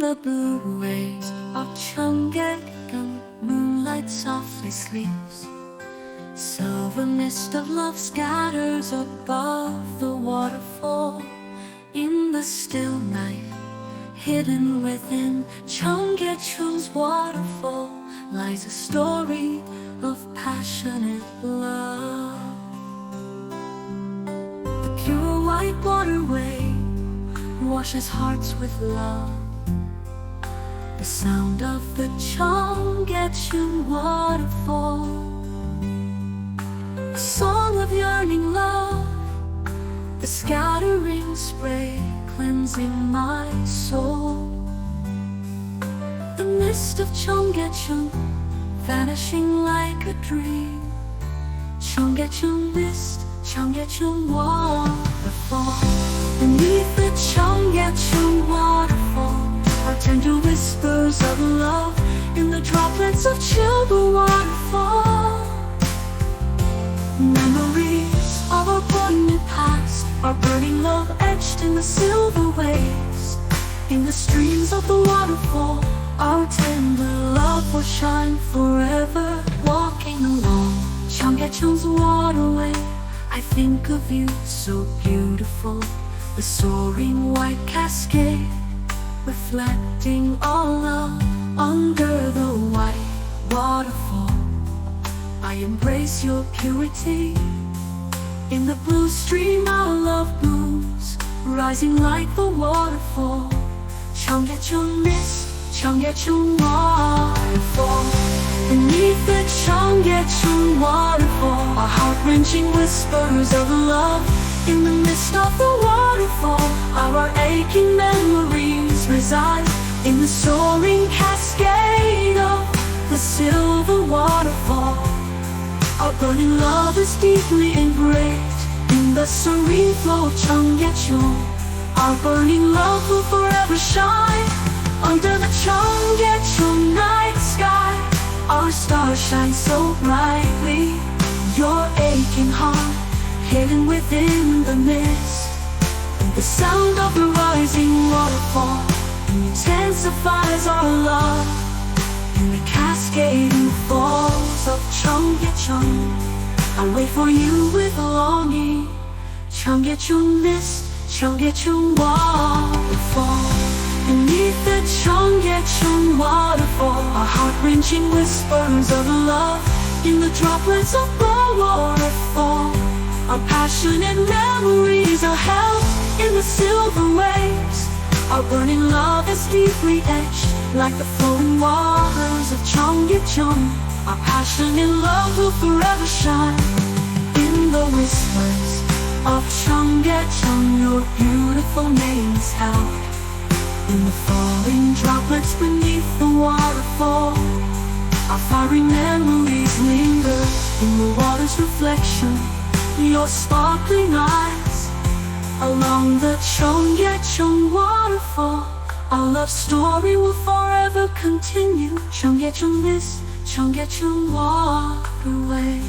the blue waves of Cheonggyecheon, moonlight softly sleeps. Silver mist of love scatters above the waterfall. In the still night, hidden within Cheonggyecheon's waterfall, lies a story of passionate love. The pure white waterway washes hearts with love. The sound of the Cheonggyecheon Waterfall, a song of yearning love, the scattering spray cleansing my soul. The mist of Cheonggyecheon vanishing like a dream. Cheonggyecheon mist, Cheonggyecheon waterfall. Beneath the Cheonggyecheon waterfall are tender whispers of love in the droplets of Cheonggyecheon waterfall. Memories of our poignant past, our burning love etched in the silver waves. In the streams of the waterfall, our tender love will shine forever. Walking along Cheonggyecheon's waterway, I think of you, so beautiful. The soaring white cascade, reflecting all love under the white waterfall. I embrace your purity. In the blue stream our love moves, rising like the waterfall. Cheonggyecheon mist, Cheonggyecheon waterfall. Beneath the Cheonggyecheon waterfall are heart-wrenching whispers of love. In the mist of the waterfall, our aching memories reside. In the soaring cascade of the silver waterfall, our burning love is deeply engraved. In the serene flow of Cheonggyecheon, our burning love will forever shine. Under the Cheonggyecheon night sky, our stars shine so brightly. Your aching heart hidden within the mist. The sound of the rising waterfall intensifies our love. In the cascading falls of Cheonggyecheon, I wait for you with longing. Cheonggyecheon mist, Cheonggyecheon waterfall. Beneath the Cheonggyecheon waterfall are heart-wrenching whispers of love. In the droplets of the waterfall, our passionate memories are held in the silver waves. Our burning love is deeply etched like the flowing waters of Cheonggyecheon. Our passionate love will forever shine. In the whispers of Cheonggyecheon, your beautiful name is held. In the falling droplets beneath the waterfall, our fiery memories linger. In the water's reflection, your sparkling eyes. Along the Cheonggyecheon waterfall, our love story will forever continue. Cheonggyecheon mist, Cheonggyecheon waterway.